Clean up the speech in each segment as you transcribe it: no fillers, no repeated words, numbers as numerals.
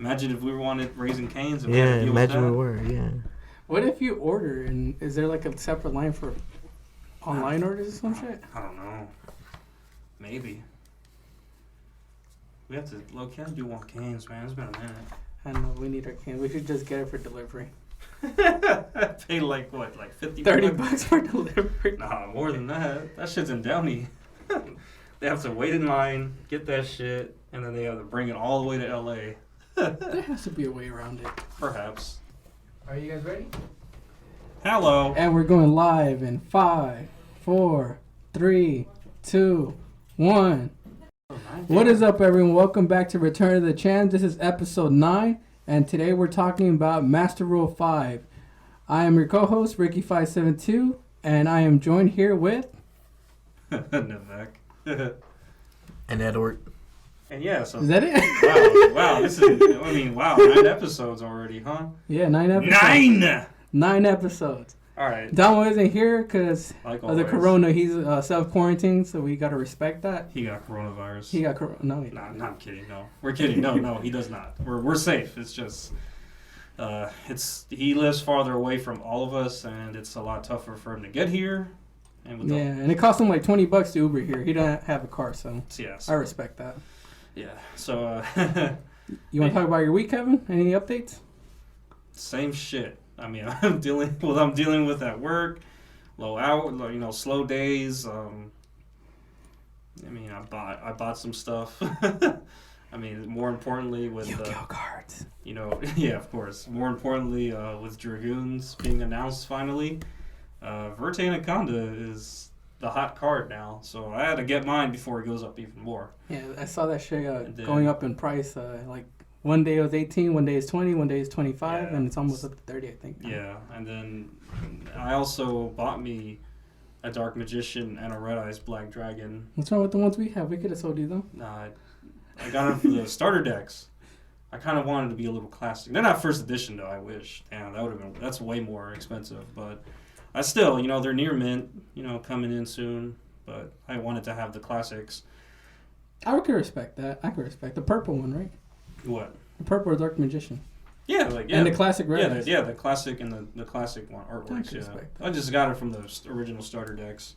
Imagine if we wanted Raising Cane's. And Yeah, imagine we were. Yeah. What if you order and is there like a separate line for online orders or some shit? I don't know. Maybe. We have to do one Cane's, man. It's been a minute. I know we need our cane. We should just get it for delivery. Pay like what, like $30 for delivery? Nah, more than that. That shit's in Downey. They have to wait in line, get that shit, and then they have to bring it all the way to LA. There has to be a way around it. Perhaps. Are you guys ready? Hello. And we're going live in 5, 4, 3, 2, 1. What is up, everyone? Welcome back to Return to the Channel. This is episode 9, and today we're talking about Master Rule 5. I am your co-host, Ricky572, and I am joined here with... Navek. And Edward. And yeah, so... Is that it? Wow, this is... wow, 9 episodes already, huh? Yeah, 9 episodes. 9 episodes. All right. Don isn't here because like of the corona. He's self-quarantined, so we got to respect that. He got coronavirus. He got corona. No, No, I'm kidding. No, we're kidding. No, he does not. We're safe. It's just... he lives farther away from all of us, and it's a lot tougher for him to get here. And and it cost him like $20 to Uber here. He doesn't have a car, so I respect that. Yeah. So, you want to talk about your week, Kevin? Any updates? Same shit. I mean, I'm dealing with at work, slow days. I bought some stuff. I mean, more importantly with Yu-Gi-Oh cards. Yeah, of course. More importantly, with Dragoons being announced finally, Verte Anaconda is the hot card now. So I had to get mine before it goes up even more. Yeah, I saw that shit going up in price. Like one day it was 18, one day it's 20, one day it's 25, and it's almost up to 30, I think. Yeah, and then I also bought me a Dark Magician and a Red Eyes Black Dragon. What's wrong with the ones we have? We could have sold you them. Nah, I got them for the starter decks. I kind of wanted to be a little classic. They're not first edition though. I wish. Damn, that's way more expensive. But I still, they're near mint. Coming in soon. But I wanted to have the classics. I could respect that. I could respect the purple one, right? What? The purple Dark Magician. Yeah, and the classic red. The classic and the classic one artworks. I just got it from the original starter decks.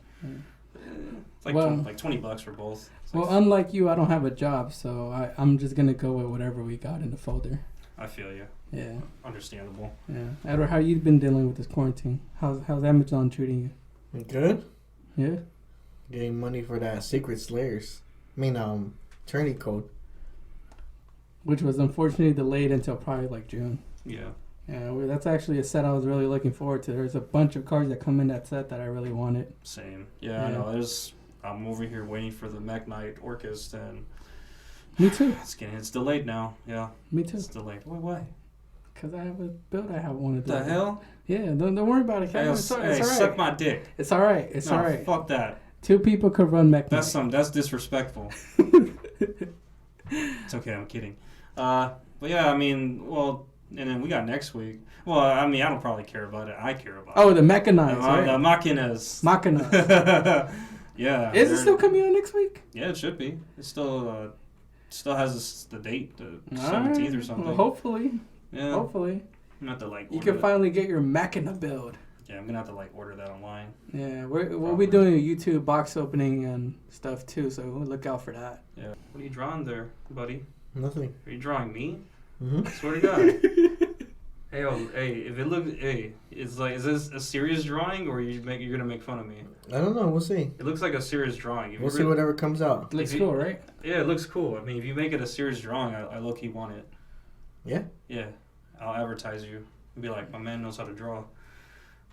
It's like $20 for both. Unlike you, I don't have a job, so I'm just gonna go with whatever we got in the folder. I feel you. Yeah. Understandable. Yeah. Edward, how you been dealing with this quarantine? How's Amazon treating you? Good. Yeah. Getting money for that Secret Slayers. Tourney code. Which was unfortunately delayed until probably like June. Yeah. Yeah, that's actually a set I was really looking forward to. There's a bunch of cards that come in that set that I really wanted. Same. Yeah. I know. I'm over here waiting for the Mech Knight Orchis, and me too. It's delayed now. Yeah. Me too. It's delayed. Why? Because I have a build I wanted to. The hell? Yeah. Don't worry about it, Kevin. It's all right. Suck my dick. It's all right. It's all right. Fuck that. 2 people could run Mech Knight. That's disrespectful. It's okay. I'm kidding. But yeah, and then we got next week. Well, I don't probably care about it. I care about it. Oh, the Mechanites, right? The Machinas. Yeah. Is it still coming out next week? Yeah, it should be. It still has the date, the 17th or something. Well, hopefully. Yeah. Hopefully. I'm gonna have to you can finally get your Machina build. Yeah, I'm gonna have to order that online. Yeah, we'll be doing a YouTube box opening and stuff too, so look out for that. Yeah. What are you drawing there, buddy? Nothing. Are you drawing me? Mm-hmm. I swear to God. Is this a serious drawing or you're gonna make fun of me? I don't know. We'll see. It looks like a serious drawing. We'll see whatever comes out. It looks cool, right? Yeah, it looks cool. If you make it a serious drawing, I low-key want it. Yeah? Yeah. I'll advertise you. Be like, my man knows how to draw.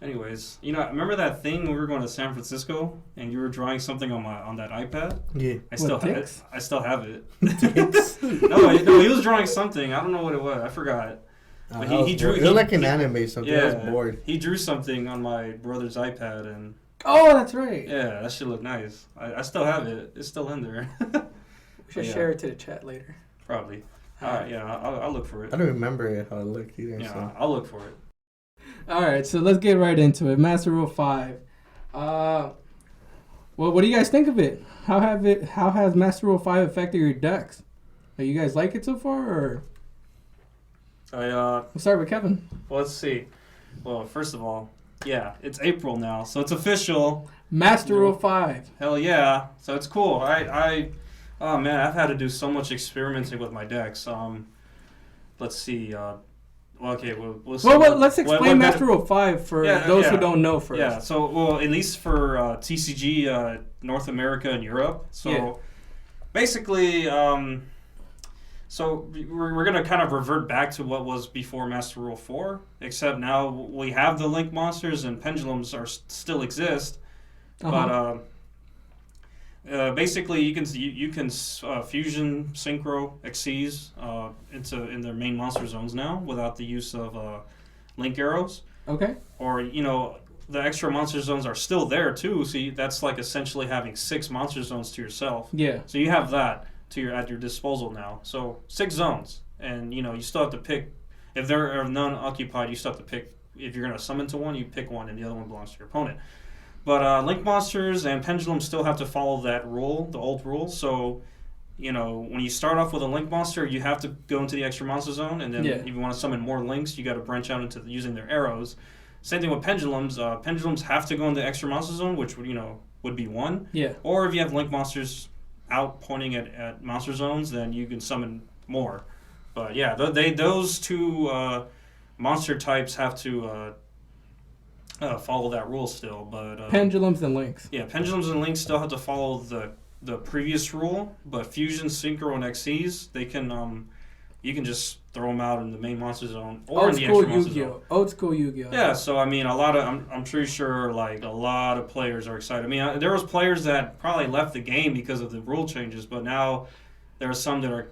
Anyways, remember that thing when we were going to San Francisco and you were drawing something on that iPad? Yeah. I still have it. No, he was drawing something. I don't know what it was. I forgot. But he drew. It was like an anime, something. I was bored. He drew something on my brother's iPad and. Oh, that's right. Yeah, that shit looked nice. I still have it. It's still in there. We should share it to the chat later. Probably. All right. Yeah, I'll look for it. I don't remember how it looked either. Yeah, so. I'll look for it. All right, so let's get right into it. Master Rule 5. What do you guys think of it? How has Master Rule 5 affected your decks? Do you guys like it so far, or? We'll start with Kevin. Well, let's see. Well, first of all, yeah, it's April now, so it's official. Master Rule 5. Hell yeah! So it's cool. Oh man, I've had to do so much experimenting with my decks. Let's see. Okay, we'll see. Well, let's explain Master Rule 5 for those who don't know first. Yeah. So, well, at least for TCG, North America and Europe. So, basically, so we're gonna kind of revert back to what was before Master Rule 4, except now we have the Link monsters and pendulums still exist. But basically, you can fusion, synchro, Xyz in their main monster zones now without the use of link arrows. Okay. Or the extra monster zones are still there too. So that's like essentially having 6 monster zones to yourself. Yeah. So you have that at your disposal now. So 6 zones, and you still have to pick. If there are none occupied, you still have to pick. If you're gonna summon to one, you pick one, and the other one belongs to your opponent. But Link monsters and pendulums still have to follow that rule, the old rule. So, when you start off with a Link monster, you have to go into the extra monster zone, and then if you want to summon more Links, you got to branch out into using their arrows. Same thing with pendulums. Pendulums have to go into extra monster zone, which would be 1. Yeah. Or if you have Link monsters out pointing at monster zones, then you can summon more. But yeah, those 2 monster types have to follow that rule still, but pendulums and links. Yeah, pendulums and links still have to follow the previous rule, but fusion, synchro, and Xyz, they can you can just throw them out in the main monster zone or in the extra monster zone. Old school Yu-Gi-Oh. Yeah, so I mean, I'm pretty sure like a lot of players are excited. I mean, there was players that probably left the game because of the rule changes, but now there are some that are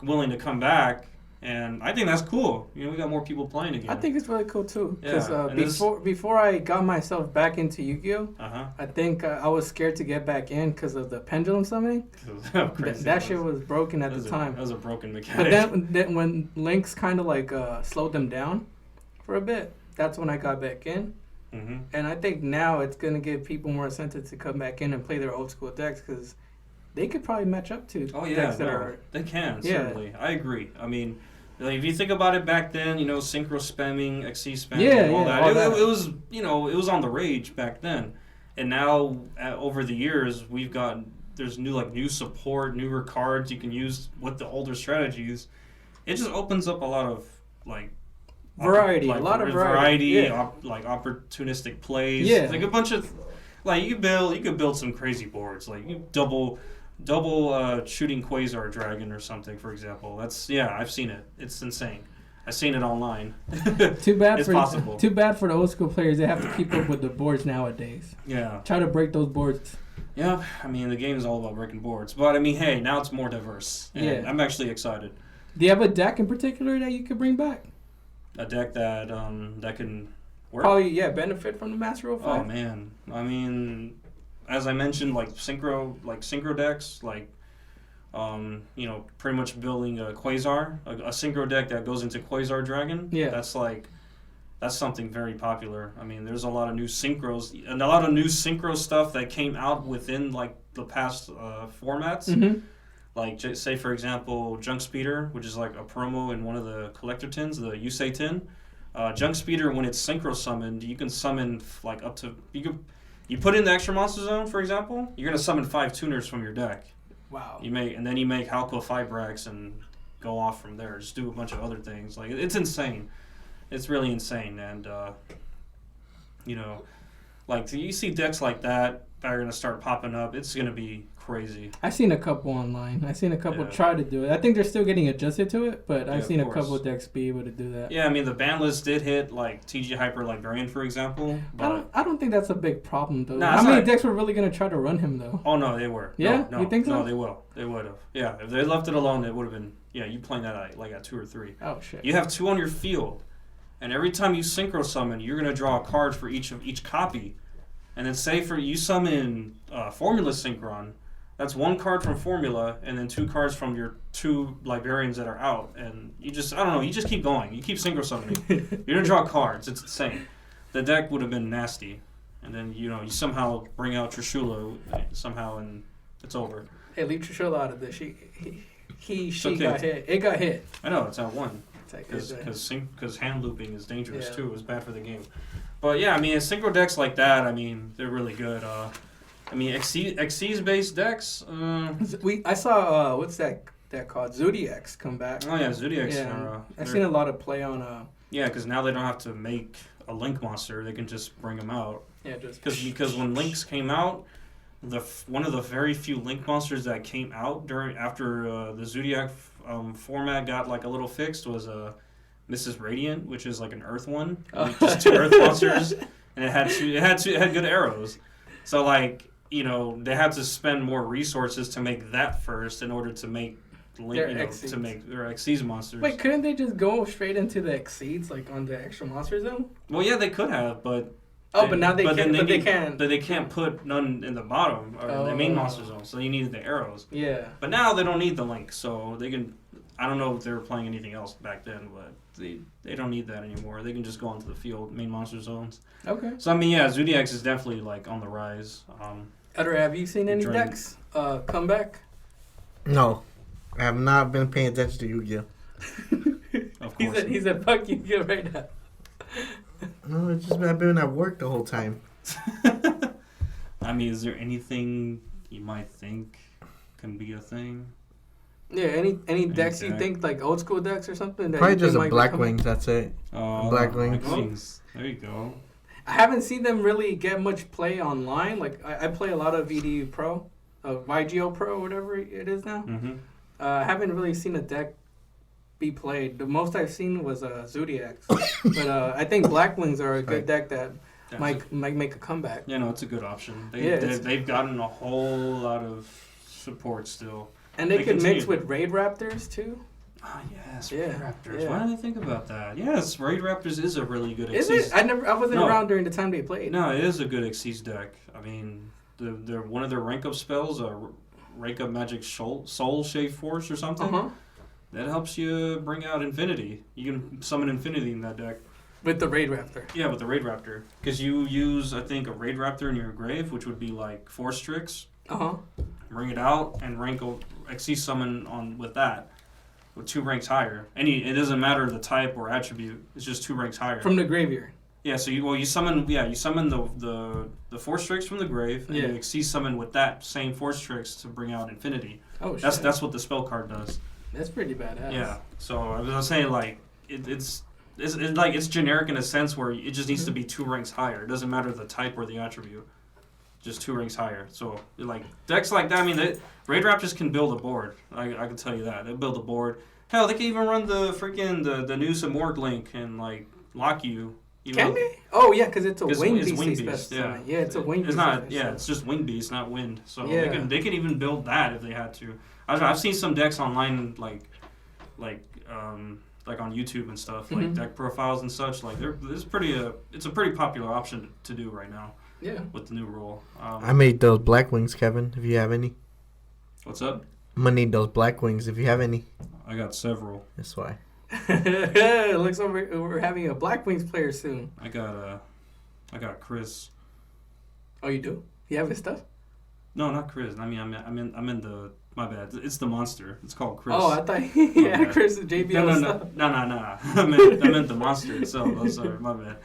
willing to come back. And I think that's cool. We got more people playing again. I think it's really cool too. Because Yeah, before I got myself back into Yu-Gi-Oh, Uh-huh. I think I was scared to get back in because of the pendulum summoning. That shit was broken at the time. That was a broken mechanic. But then when Links kind of like slowed them down for a bit, that's when I got back in. Mm-hmm. And I think now it's going to give people more incentive to come back in and play their old school decks because they could probably match up to decks that are... They can, certainly. I agree. I mean... if you think about it back then, synchro spamming, Xyz spamming, all that. It was, it was on the rage back then. And now, over the years, there's new support, newer cards you can use with the older strategies. It just opens up a lot of, variety. A lot of variety. Yeah. Opportunistic plays. Yeah. Like a bunch of, you could build some crazy boards. Like, you double shooting Quasar Dragon or something, for example. I've seen it. It's insane. I've seen it online. Too bad for the old school players. They have to keep up with the boards nowadays. Yeah. Try to break those boards. Yeah, I mean, the game is all about breaking boards. But, I mean, hey, now it's more diverse. And I'm actually excited. Do you have a deck in particular that you could bring back? A deck that can work? Probably, benefit from the Master Rule 5. Oh, man. I mean... As I mentioned, synchro decks, pretty much building a Quasar, a synchro deck that goes into Quasar Dragon. Yeah. That's something very popular. I mean, there's a lot of new synchros and a lot of new synchro stuff that came out within the past formats. Mm-hmm. Say for example, Junk Speeder, which is a promo in one of the collector tins, the Yusei tin. Junk Speeder, when it's synchro summoned, you can summon up to You put in the extra monster zone, for example, you're gonna summon 5 tuners from your deck. Wow. You make Halqua 5-Brax and go off from there. Just do a bunch of other things. It's insane. It's really insane. And you see decks like that are gonna start popping up. It's gonna be crazy. I've seen a couple online. I've seen a couple try to do it. I think they're still getting adjusted to it, but I've seen a couple decks be able to do that. Yeah, I mean the ban list did hit TG Hyper Librarian, for example. But I don't think that's a big problem though. How many decks were really gonna try to run him though? Oh no, they were. Yeah, no, you think so? No, they will. They would have. Yeah, if they left it alone, it would have been. Yeah, you playing that at 2 or 3. Oh shit. You have 2 on your field, and every time you synchro summon, you're gonna draw a card for each copy, and then say for you summon Formula Synchron. That's 1 card from Formula, and then 2 cards from your 2 librarians that are out, and you just keep going. You keep synchro summoning. You're gonna draw cards. It's insane. The deck would have been nasty, and then you somehow bring out Trishula somehow, and it's over. Hey, leave Trishula out of this. She got hit. It got hit. I know it's out 1. because hand looping is dangerous Yeah. too. It's bad for the game. But yeah, I mean, synchro decks like that, I mean, they're really good. I mean, Xyz based decks. I saw what's that called? Zodiacs come back. Oh yeah, Zodiacs. Yeah, I've seen a lot of play on. Yeah, because now they don't have to make a Link monster; they can just bring them out. Yeah, just Because when Links came out, one of the very few Link monsters that came out after the Zodiac format got like a little fixed was Mrs. Radiant, which is like an Earth one, just 2 Earth monsters, and it had good arrows. So like, you know, they had to spend more resources to make that first in order to make to make their Xyz monsters. Wait, couldn't they just go straight into the Xyz like on the extra monster zone? Well, yeah, they could have, but but now they can't. But they can't put none in the bottom or the main monster zone, so you needed the arrows. Yeah. But now they don't need the Link, so they can. I don't know if they were playing anything else back then, but they don't need that anymore. They can just go onto the field, main monster zones. Okay. So I mean, yeah, Zodiacs is definitely like on the rise. Edward, have you seen any decks come back? No, I have not been paying attention to Yu-Gi-Oh. Of course. He said, fuck Yu-Gi-Oh right now. No, it's just I've been at work the whole time. I mean, is there anything you might think can be a thing? Yeah, any decks you think, like old school decks or something? That Probably just a Black Wings, that's it. Oh, Black Wings. Black Wings. There you go. I haven't seen them really get much play online. Like, I play a lot of VDU Pro, YGO Pro, whatever it is now. Mm-hmm. I haven't really seen a deck be played. The most I've seen was Zodiacs. But I think Black Wings are a good deck that might make a comeback. Yeah, no, it's a good option. They've gotten a whole lot of support still. And they could mix with Raid Raptors too. Ah, yes, Yeah, Raid Raptors. yeah. Why didn't I think about that? Yes, Raid Raptors is a really good Is Xyz. it? I wasn't around during the time they played. No, it is a good Xyz deck. I mean, they're one of their rank up spells, rank up Magic Soul Shave Force or something. Uh-huh. That helps you bring out Infinity. You can summon Infinity in that deck. With the Raid Raptor. Yeah, with the Raid Raptor. Because you use, I think, a Raid Raptor in your grave, which would be like 4 Strix. Uh-huh. Bring it out and rank Xyz summon on with that. With 2 ranks higher. It doesn't matter the type or attribute. It's just 2 ranks higher. From the graveyard. Yeah, so you summon the 4 Strix from the grave, and you Xyz summon with that same 4 Strix to bring out Infinity. Oh shit. That's what the spell card does. That's pretty badass. Yeah. So I was saying like it's generic in a sense where it just needs to be 2 ranks higher. It doesn't matter the type or the attribute. Just 2 ranks higher. So like decks like that, I mean, Raid Raptors can build a board. I can tell you that. They build a board. Hell, they can even run the freaking the new Samorg link and like lock you. Can they? Oh yeah, because it's a wing it's beast. wing beast. Yeah, it's a wing beast. It's not. Yeah, it's just wing beast, not wind. So they can even build that if they had to. I've seen some decks online like on YouTube and stuff, like deck profiles and such. Like it's a pretty popular option to do right now. Yeah. With the new rule. I made those Black Wings, Kevin, if you have any. What's up? I'm gonna need those Black Wings if you have any. I got several. That's why. Looks like we're having a Black Wings player soon. I got Chris. Oh, you do? You have his stuff? No, not Chris. I mean, I'm in the. My bad. It's the monster. It's called Chris. Oh, I thought he had Chris and JB on stuff. No. I meant the monster itself. Oh, sorry, my bad.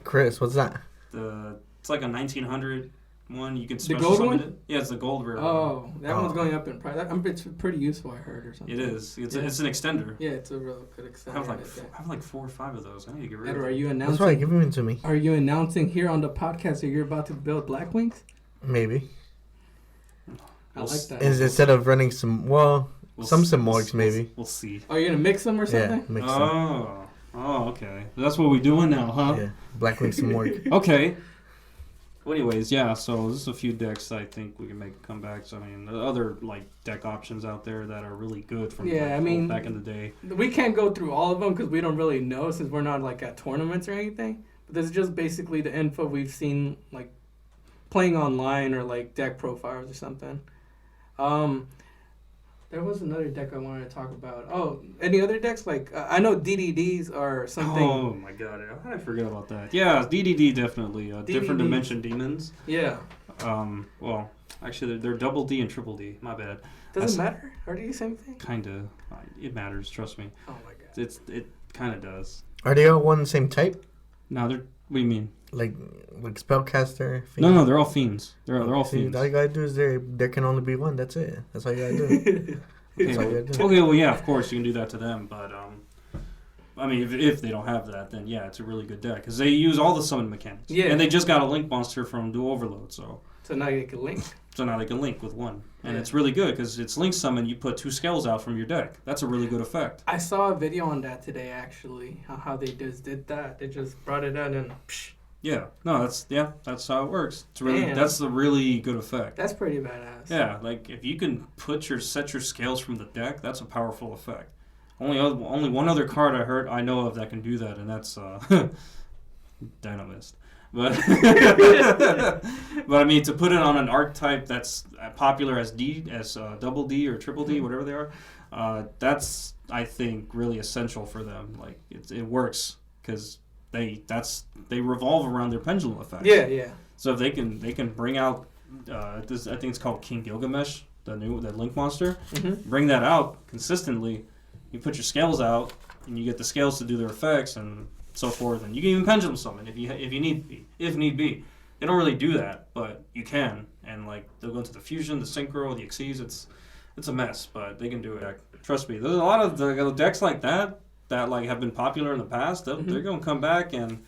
Chris, what's that? It's like a 1900 one. You can the special gold summon one? it. Yeah, it's the gold rare. Oh, that one's going up in price. It's pretty useful, I heard, or something. It is. It's an extender. Yeah, it's a real good extender. I have like 4 or 5 of those. I need to get rid Edward, of them. are you announcing? That's why give them to me. Are you announcing here on the podcast that you're about to build Black Wings? Maybe. I like that. Instead of running some Samorgs, maybe. We'll see. Are you gonna mix them or something? Yeah, mix them. Oh, okay. That's what we're doing now, huh? Yeah, Black Wings Samorg. Okay. Well, anyways, yeah. So there's a few decks I think we can make comebacks. I mean, there are other like deck options out there that are really good from back in the day. We can't go through all of them because we don't really know since we're not like at tournaments or anything. But this is just basically the info we've seen like playing online or like deck profiles or something. There was another deck I wanted to talk about. Oh, any other decks? Like, I know DDDs are something. Oh my god, how did I forget about that? Yeah, DDD definitely. Different Dimension Demons. Yeah. Well, actually, they're double D and triple D. My bad. Doesn't matter? Are they the same thing? Kinda. It matters, trust me. Oh my god. It kind of does. Are they all one and the same type? No, they're. What do you mean? Like spellcaster? No, they're all fiends. They're all fiends. All you gotta do is there can only be one. That's it. That's all you gotta do. Okay, well, yeah, of course you can do that to them, but I mean, if they don't have that, then yeah, it's a really good deck because they use all the summon mechanics. Yeah, and they just got a link monster from Dual Overload, so now you can link. So now they can link with one, and it's really good because it's link summon. You put 2 scales out from your deck. That's a really good effect. I saw a video on that today, actually. How they just did that. They just brought it out and. Psh. Yeah, no, that's how it works. It's really that's a really good effect. That's pretty badass. Yeah, like if you can set your scales from the deck, that's a powerful effect. Only one other card I know of that can do that, and that's Dynamist. But but I mean, to put it on an archetype that's popular as double D or triple D, whatever they are, that's I think really essential for them. Like it works because they revolve around their pendulum effect. Yeah. So if they can bring out this, I think it's called King Gilgamesh, the Link monster. Mm-hmm. Bring that out consistently. You put your scales out, and you get the scales to do their effects and so forth. And you can even pendulum summon if need be. They don't really do that, but you can. And like they'll go into the fusion, the synchro, the Xyz. It's a mess, but they can do it. Trust me. There's a lot of the decks like that like have been popular in the past. They're gonna come back and.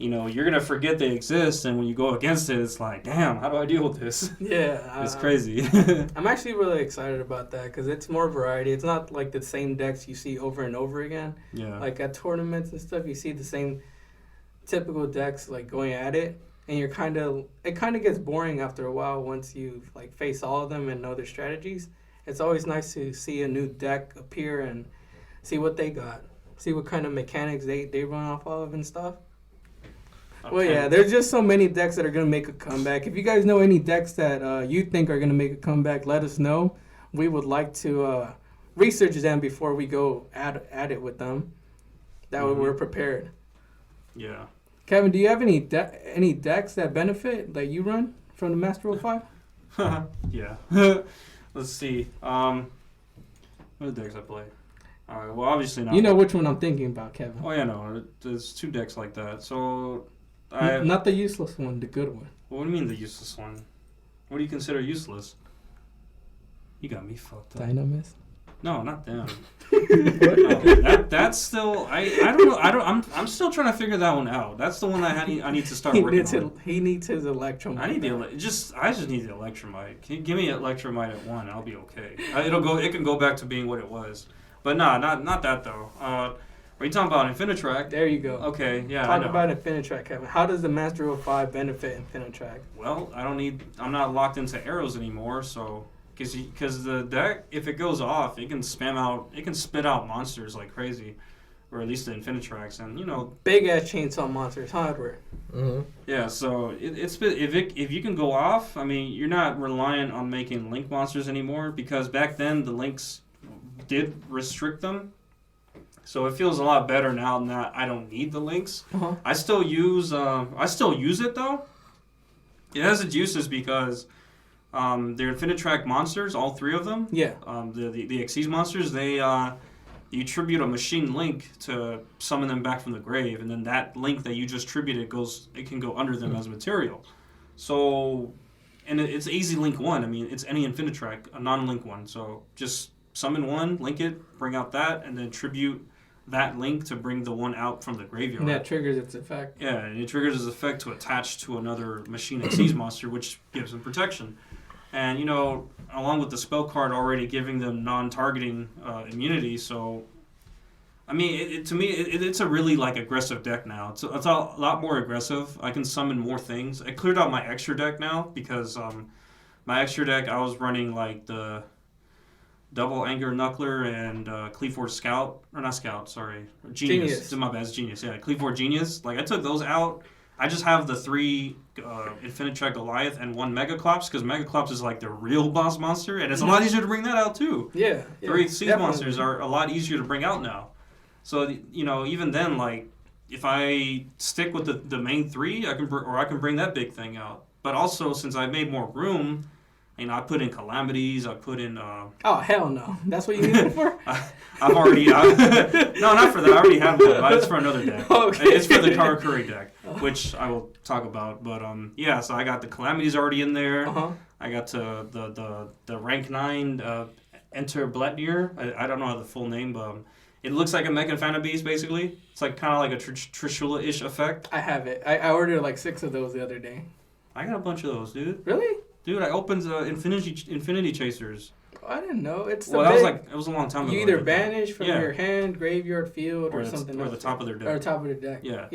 You're going to forget they exist, and when you go against it, it's like, damn, how do I deal with this? Yeah. It's crazy. I'm actually really excited about that because it's more variety. It's not like the same decks you see over and over again. Yeah. Like at tournaments and stuff, you see the same typical decks like going at it, and it kind of gets boring after a while once you like face all of them and know their strategies. It's always nice to see a new deck appear and see what they got, see what kind of mechanics they run off of and stuff. Okay. Well, yeah, there's just so many decks that are going to make a comeback. If you guys know any decks that you think are going to make a comeback, let us know. We would like to research them before we go at it with them. That way we're prepared. Yeah. Kevin, do you have any decks that benefit that you run from the Master Roll 5? Yeah. Let's see. What decks I play? All right, well, obviously not. You know which one I'm thinking about, Kevin. Oh, yeah, no. There's 2 decks like that. So... Not the useless one, the good one. What do you mean the useless one? What do you consider useless? You got me fucked up. Dynamist? No, not them. No, that's still I don't know. I'm still trying to figure that one out. That's the one I need to start working on. He needs his Electromite. I just need the Electromite. Can you give me Electromite at 1? I'll be okay. It can go back to being what it was. But not that though. Are you talking about Infinitrack? There you go. Okay, yeah. Talk about Infinitrack, Kevin. How does the Master Roll 5 benefit Infinitrack? Well, I'm not locked into arrows anymore, so because the deck, if it goes off, it can spit out monsters like crazy, or at least the Infinitracks, and big ass chainsaw monsters, hardware. Mm-hmm. Yeah, so if you can go off, I mean, you're not reliant on making link monsters anymore because back then the links did restrict them. So it feels a lot better now that I don't need the links. Uh-huh. I still use it though. It has its uses because they're Infinitrack monsters, all 3 of them. Yeah. The Xyz monsters, you tribute a machine link to summon them back from the grave, and then that link that you just tributed can go under them as material. So, and it's easy link 1. I mean, it's any Infinitrack, a non-link one. So just summon 1, link it, bring out that, and then tribute that link to bring the one out from the graveyard. And that triggers its effect. Yeah, and it triggers its effect to attach to another machine Xyz monster, which gives them protection. And, along with the spell card already giving them non-targeting immunity, so... I mean, to me, it's a really, aggressive deck now. It's a lot more aggressive. I can summon more things. I cleared out my extra deck now because my extra deck, I was running, the... Double Anger Knuckler and Cleaveforge Scout. Or not Scout, sorry. Genius. My bad, it's Genius. Yeah, Cleaveforge Genius. I took those out. I just have the 3 Infinitrack Goliath and 1 Megaclops because Megaclops is the real boss monster. And it's a lot easier to bring that out too. Yeah. 3 Sea monsters are a lot easier to bring out now. So, even then, if I stick with the main 3, I can bring that big thing out. But also, since I made more room... You know, I put in calamities. I put in. Oh hell no! That's what you need it for? I've already. No, not for that. I already have one. But it's for another deck. Okay. It's for the Karakuri deck, which I will talk about. But yeah. So I got the calamities already in there. I got to the rank 9 Enter Bletnir. I don't know the full name, but it looks like a Mech and Phantom Beast basically. It's like kind of like a Trishula-ish effect. I have it. I ordered like 6 of those the other day. I got a bunch of those, dude. Really? Dude, I opened Infinity Chasers. I didn't know. It's well, that was a long time ago. You either banish from your hand, graveyard, field, or something. Or the top of their deck. Or top of their deck. Yeah.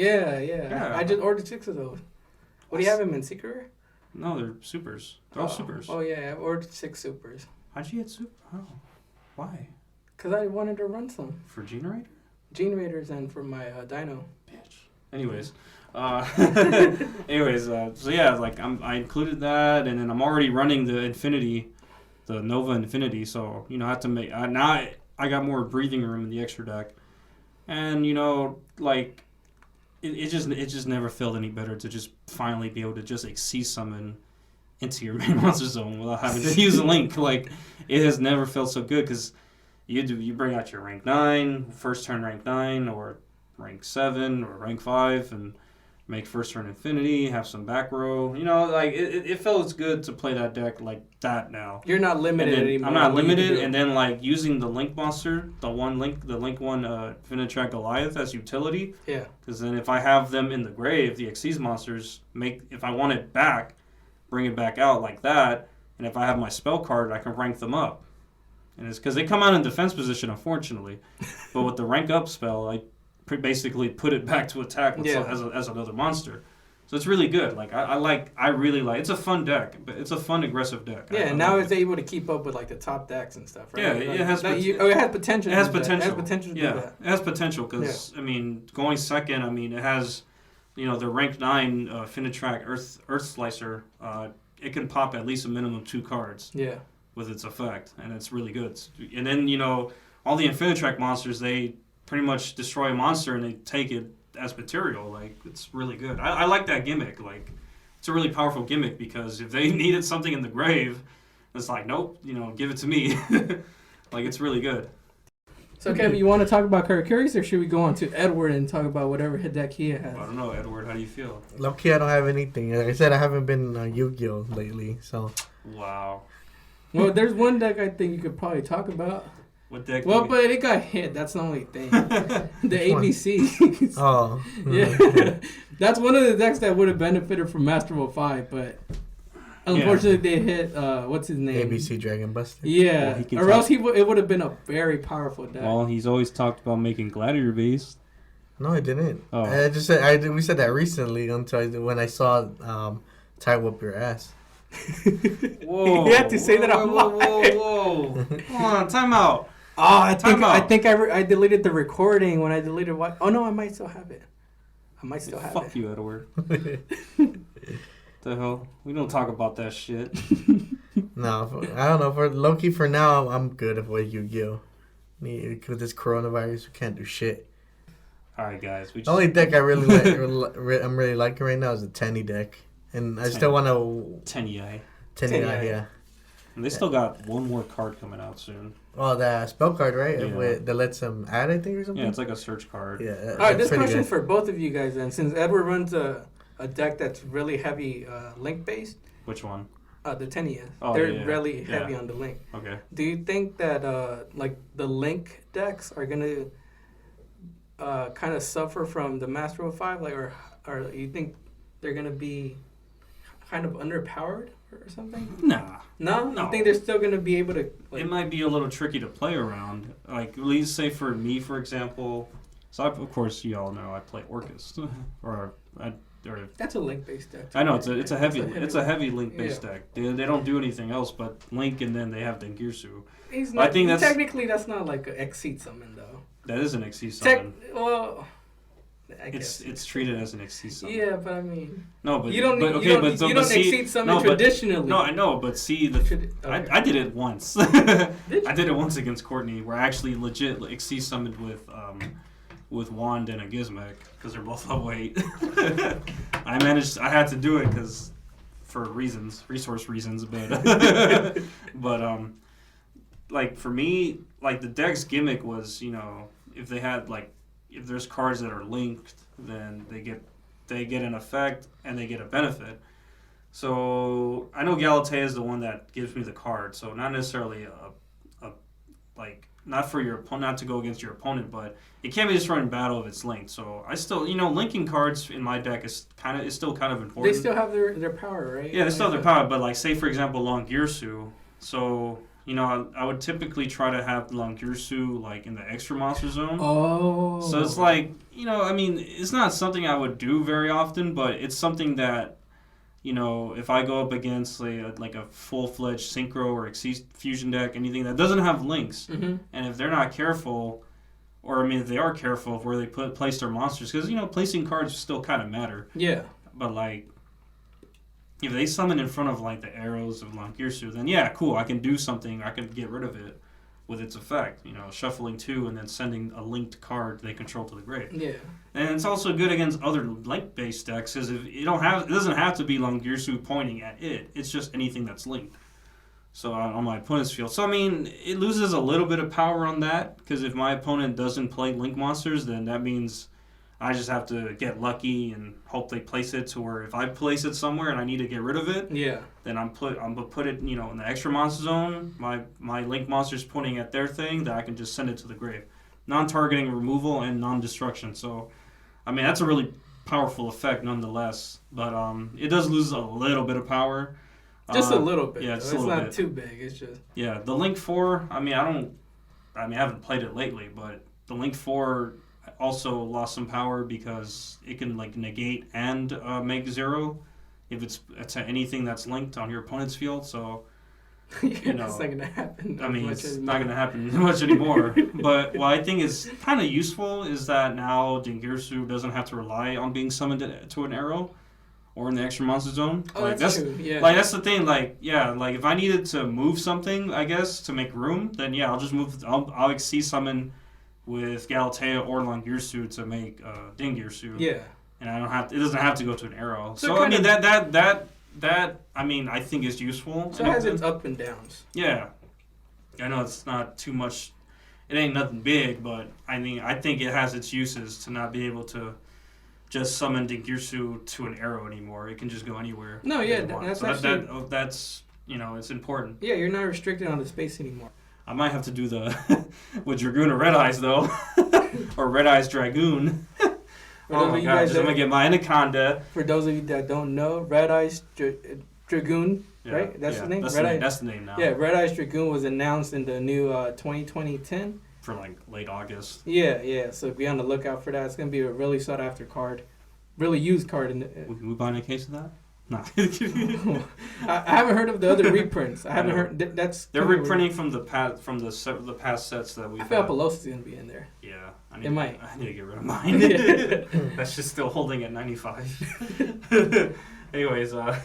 I just ordered 6 of those. What do you have them in Secret? No, they're supers. They're all supers. Oh yeah, I ordered 6 supers. How'd you get super? Oh, why? Because I wanted to run some. For Generator? Generators and for my Dino. Bitch. Anyways. So yeah, like I included that, and then I'm already running the Nova Infinity, so you know I have to make now I got more breathing room in the extra deck, and you know like it just never felt any better to just finally be able to just Xyz summon into your main monster zone without having to use a link. Like it has never felt so good because you bring out your rank 9 first turn rank 9 or rank 7 or rank 5 and make first turn Infinity, have some back row. You know, like, it feels good to play that deck like that now. You're not limited anymore. I'm not limited, and then, like, using the Link monster, the Link 1 Infinitrack Goliath as utility. Yeah. Because then if I have them in the grave, the Xyz monsters, if I want it back, bring it back out like that, and if I have my spell card, I can rank them up. And it's because they come out in defense position, unfortunately. But with the rank up spell, I basically put it back to attack as another monster, so it's really good. Like I really like. It's a fun deck, but it's a fun aggressive deck. Yeah, and now it's able to keep up with like the top decks and stuff, right? Yeah, like, it has potential. It has potential. It has potential. To do that. It has potential because I mean, going second. I mean, it has, you know, the rank 9 Finitrack Earth Slicer. It can pop at least a minimum 2 cards. Yeah. With its effect, and it's really good. And then you know all the Infinitrack monsters, they pretty much destroy a monster and they take it as material. Like, it's really good. I like that gimmick. Like, it's a really powerful gimmick because if they needed something in the grave, it's like, nope, you know, give it to me. Like, it's really good. So, Kevin, you want to talk about Karakuris, or should we go on to Edward and talk about whatever deck he has? I don't know, Edward. How do you feel? Low-key, I don't have anything. Like I said, I haven't been Yu-Gi-Oh! Lately, so... Wow. Well, there's one deck I think you could probably talk about. What deck? Well, but it got hit. That's the only thing. The ABC. Oh. Yeah. That's one of the decks that would have benefited from Master of 5, but unfortunately they hit, what's his name? ABC Dragon Buster. Yeah. Well, or else it would have been a very powerful deck. Well, he's always talked about making Gladiator based. No, I didn't. Oh. I just said, we said that recently when I saw Tie Whoop Your Ass. Whoa. You had to say that out loud. Whoa. Come on, time out. Oh, I think I deleted the recording when I deleted what? Oh no, I might still have it. Fuck you, Edward. The hell? We don't talk about that shit. No, I don't know. For low-key, for now, I'm good with Yu-Gi-Oh. With this coronavirus, we can't do shit. All right, guys. The only deck I really I'm really liking right now is the Tenny deck, and I still want to Tenny, yeah. And they still got one more card coming out soon. Oh, the spell card, right? Yeah. That lets them add, I think, or something? Yeah, it's like a search card. Yeah. All right, this question for both of you guys then. Since Edward runs a deck that's really heavy link-based. Which one? The Tenny is. Oh, They're really heavy on the link. Okay. Do you think that like the link decks are going to kind of suffer from the Master of 5? Like, or you think they're going to be kind of underpowered or something? Nah. No? I think they're still going to be able to... Like, it might be a little tricky to play around. Like, at least say for me, for example. So, of course, you all know I play Orcus. That's a link-based deck. I know, it's a heavy link-based deck. They don't do anything else but link, and then they have Dengirsu. I think technically that's not like an Xyz summon, though. That is an Xyz summon. I guess it's treated as an Xyz summon. Yeah, but I mean, no, but you don't Xyz summon traditionally. No, I know, but see, I did it once. I did it once against Courtney, where I actually legit Xyz summoned with Wand and a Gizmek because they're both level 8. I had to do it because for resource reasons, but but like for me, like the deck's gimmick was, you know, if they had like if there's cards that are linked, then they get an effect and they get a benefit. So I know Galatea is the one that gives me the card, so not necessarily a like not for your opponent, not to go against your opponent, but it can't be destroyed in battle if it's linked. So I still, you know, linking cards in my deck is still kind of important. They still have their power, right? Yeah, they still have their power, but like say for example Longirsu, so you know I would typically try to have Longirsu like in the extra monster zone. Oh. So it's like, you know, I mean, it's not something I would do very often, but it's something that, you know, if I go up against like a full-fledged Synchro or Xyz Fusion deck, anything that doesn't have links, and if they're not careful, or I mean, if they are careful of where they place their monsters, because, you know, placing cards still kind of matter. Yeah. But, like, if they summon in front of, like, the arrows of Longirsu, then, yeah, cool, I can do something, I can get rid of it with its effect, you know, shuffling 2 and then sending a linked card they control to the grave. Yeah. And it's also good against other link-based decks, because if it doesn't have to be Longirsu pointing at it. It's just anything that's linked. So on my opponent's field. So I mean, it loses a little bit of power on that, because if my opponent doesn't play link monsters, then that means I just have to get lucky and hope they place it to where if I place it somewhere and I need to get rid of it, then I'm gonna put it, you know, in the extra monster zone. My link monster's pointing at their thing, that I can just send it to the grave. Non-targeting removal and non-destruction. So I mean, that's a really powerful effect nonetheless, but it does lose a little bit of power. Just a little bit. Yeah, it's not too big. It's just the Link 4. I haven't played it lately, but the Link 4 also lost some power because it can like negate and make 0 if it's anything that's linked on your opponent's field. So you know, it's not gonna happen. I mean, it's not gonna happen much anymore. But what I think is kind of useful is that now Dingirsu doesn't have to rely on being summoned to an arrow or in the extra monster zone. Oh, like, that's true. Yeah. Like that's the thing. Like like if I needed to move something, I guess to make room, then I'll just move. I'll Xyz summon with Galatea or Longirsu to make Dingirsu. Yeah. And I don't have to, it doesn't have to go to an arrow. So I mean that I mean I think is useful. So it has its up and downs. Yeah. I know it's not too much. It ain't nothing big, but I mean I think it has its uses to not be able to just summon Dingirsu to an arrow anymore. It can just go anywhere. No, yeah, that's so actually... that's you know, it's important. Yeah, you're not restricted on the space anymore. I might have to do the with Dragoon or Red Eyes though, or Red Eyes Dragoon. Oh my gosh, I'm gonna get my Anaconda. For those of you that don't know, Red Eyes Dragoon, right? That's the name? That's the name now. Yeah, Red Eyes Dragoon was announced in the new 2020-10. For like late August. Yeah, so be on the lookout for that. It's going to be a really sought after card. Really used card. Can we buy a case of that? No. I haven't heard of the other reprints. I haven't heard. They're reprinting from the past sets that we've had. I feel Pelos is going to be in there. Yeah. I need to get rid of mine. That's just still holding at 95. Anyways, so I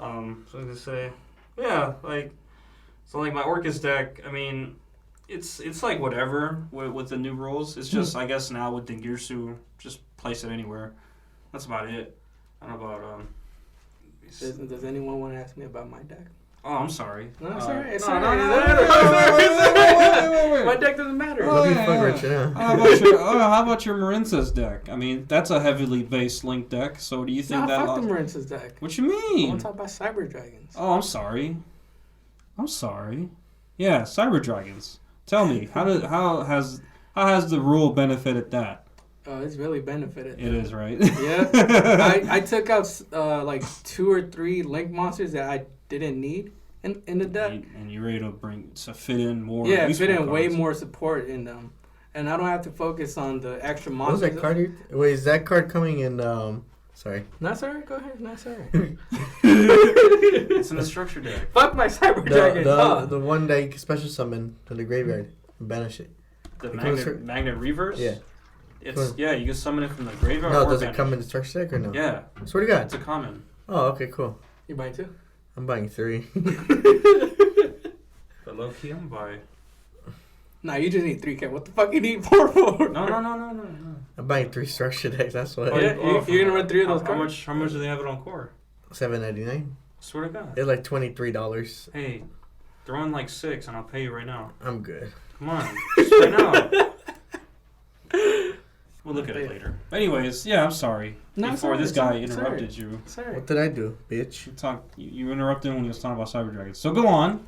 was going to say, like my Orcus deck, I mean, it's like whatever with the new rules. It's just, I guess now with Dingirsu, just place it anywhere. That's about it. I don't know about... Does anyone want to ask me about my deck? Oh, I'm sorry. No, it's alright. It's alright. My deck doesn't matter. How about your Marinsa's deck? I mean, that's a heavily based Link deck. So do you think that? Fuck the Marinsa's deck. What you mean? I want to talk about Cyber Dragons. Oh, I'm sorry. Yeah, Cyber Dragons. Tell me, how has the rule benefited that? Oh, it's really benefited. It is, right? Yeah. I took out like 2 or 3 Link monsters that I didn't need in the deck. And you're ready to fit in more. Yeah, fit in way more support in them. And I don't have to focus on the extra monsters. What was that card? Wait, is that card coming in... Sorry. Not sorry? Go ahead. Not sorry. It's in the structure deck. Fuck my Cyber Dragon. The one that you can special summon to the graveyard and banish it. The Magnet Reverse? Yeah. You can summon it from the graveyard. No, does it come in the structure deck or no? Yeah. Swear to God. It's a common. Oh, okay, cool. You buying 2? I'm buying 3. But low key, I'm buying. Nah, you just need 3K. What the fuck you need 4 for? No. I'm buying 3 structure decks. That's what. Oh, yeah, you're gonna run 3 of those cards. How much do they have it on core? $7.99. Swear to God. It's like $23. Hey, throw in like 6 and I'll pay you right now. I'm good. Come on, just right now. We'll look at it later. Anyways, yeah, I'm sorry. No, Before this guy interrupted sorry. you. Sorry. What did I do, bitch? You interrupted when he was talking about Cyber Dragons. So go on.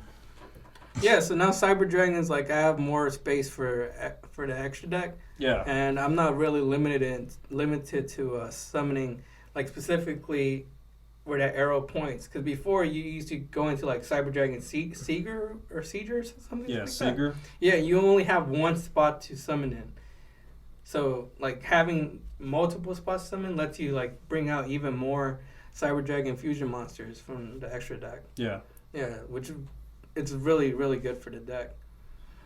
Yeah, so now Cyber Dragons, like, I have more space for the extra deck. Yeah. And I'm not really limited to summoning, like, specifically where that arrow points. Because before, you used to go into, like, Cyber Dragon Seeger or Siegers or something Yeah, like Seeger. that. Yeah, you only have one spot to summon in. So, like, having multiple spots to summon lets you, like, bring out even more Cyber Dragon fusion monsters from the extra deck. Yeah. Yeah, which it's really, really good for the deck.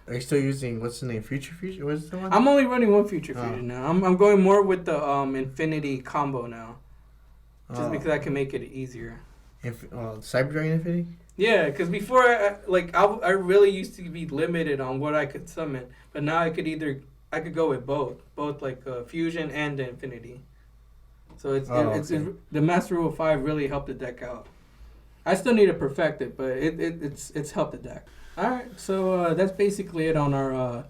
Are you still using, what's the name, Future? What's the one? I'm only running one Future Fusion now. I'm going more with the Infinity combo now. Just because I can make it easier. Cyber Dragon Infinity? Yeah, because before, I really used to be limited on what I could summon. But now I could go with both like Fusion and the Infinity. So it's the Master Rule 5 really helped the deck out. I still need to perfect it, but it's helped the deck. All right, so that's basically it on our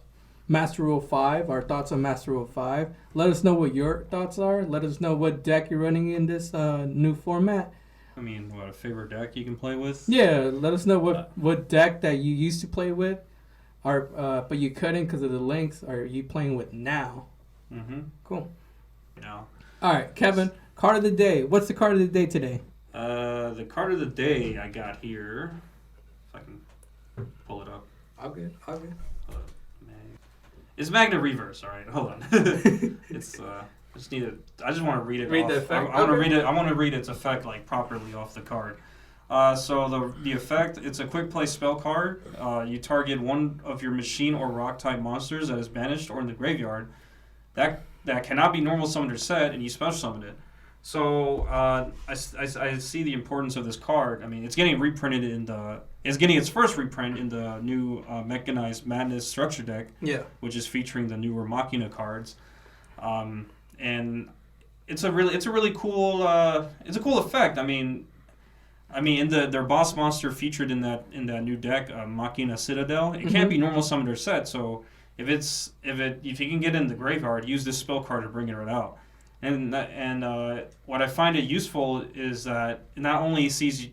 Master Rule 5, our thoughts on Master Rule 5. Let us know what your thoughts are. Let us know what deck you're running in this new format. I mean, what, a favorite deck you can play with? Yeah, let us know what deck that you used to play with, but you couldn't because of the links. Are you playing with now? Mm-hmm. Cool. Now. All right, Kevin, card of the day. What's the card of the day today? The card of the day I got here, if I can pull it up. All good. It's Magna Reverse. All right, hold on. It's I just want to read it. Read off. the effect. I want to read it. I want to read its effect like properly off the card. So the effect, it's a quick play spell card. You target one of your machine or rock type monsters that is banished or in the graveyard. That cannot be normal summoned or set, and you special summon it. So I see the importance of this card. I mean, it's getting reprinted it's getting its first reprint in the new Mechanized Madness structure deck. Yeah. Which is featuring the newer Machina cards, and it's a really cool it's a cool effect. I mean in their boss monster featured in that new deck, Machina Citadel, it can't be normal summoned or set. So if you can get in the graveyard, use this spell card to bring it right out. And what I find it useful is that it not only sees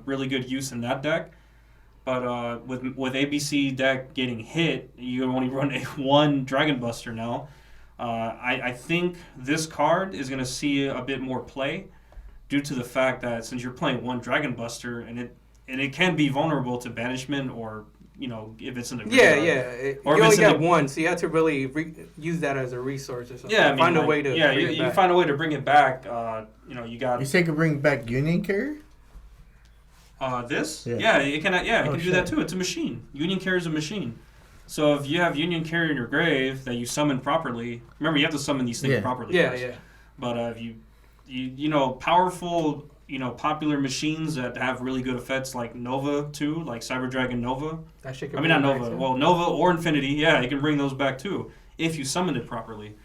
really good use in that deck, but with ABC deck getting hit, you only run one Dragon Buster now. I think this card is going to see a bit more play due to the fact that since you're playing one Dragon Buster and it can be vulnerable to banishment or if it's in the graveyard. You only got one, so you have to really use that as a resource or something. Yeah, find a way to you find a way to bring it back. You got. You say you can bring back Union Carrier? This? Yeah, it can. Yeah, it can do that too. It's a machine. Union Carrier is a machine. So if you have Union Carrier in your grave that you summon properly, remember you have to summon these things properly. First. But if you powerful. Popular machines that have really good effects like Nova too, like Cyber Dragon Nova. Not Nova. Well, Nova or Infinity. Yeah, you can bring those back too if you summon it properly.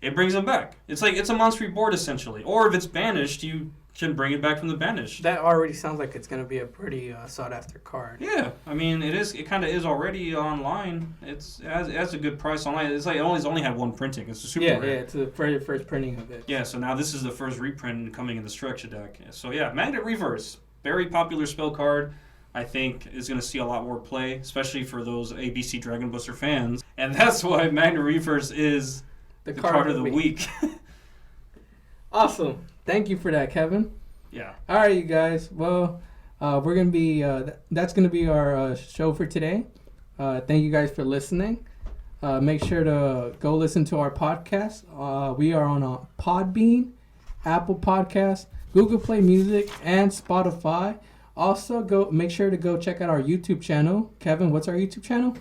It brings them back. It's a monster board essentially. Or if it's banished, you can bring it back from the banished. That already sounds like it's going to be a pretty sought after card. Yeah, I mean it is. It kind of is already online. It has a good price online. It's like it only had one printing. It's a super rare. Yeah, it's the very first printing of it. Yeah, so now this is the first reprint coming in the structure deck. So yeah, Magnet Reverse, very popular spell card. I think is going to see a lot more play, especially for those ABC Dragon Buster fans, and that's why Magnet Reverse is the card of the week. Awesome. Thank you for that, Kevin. Yeah. All right, you guys. Well, we're going to be, that's going to be our show for today. Thank you guys for listening. Make sure to go listen to our podcast. We are on Podbean, Apple Podcasts, Google Play Music, and Spotify. Also, make sure to go check out our YouTube channel. Kevin, what's our YouTube channel?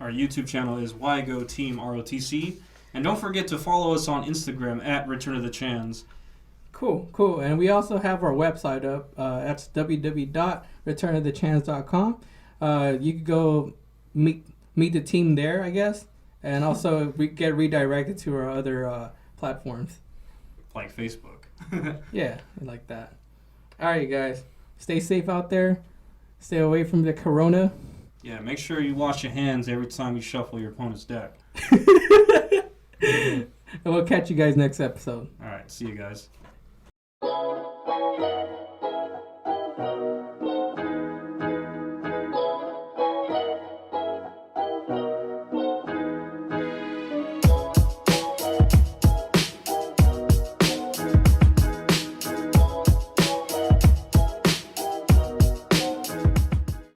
Our YouTube channel is YGO Team ROTC. And don't forget to follow us on Instagram at Return of the Chans. Cool. And we also have our website up. That's www.returnofthechans.com. You can go meet the team there, I guess. And also get redirected to our other platforms. Like Facebook. Yeah, like that. All right, guys. Stay safe out there. Stay away from the corona. Yeah, make sure you wash your hands every time you shuffle your opponent's deck. And we'll catch you guys next episode. All right, see you guys.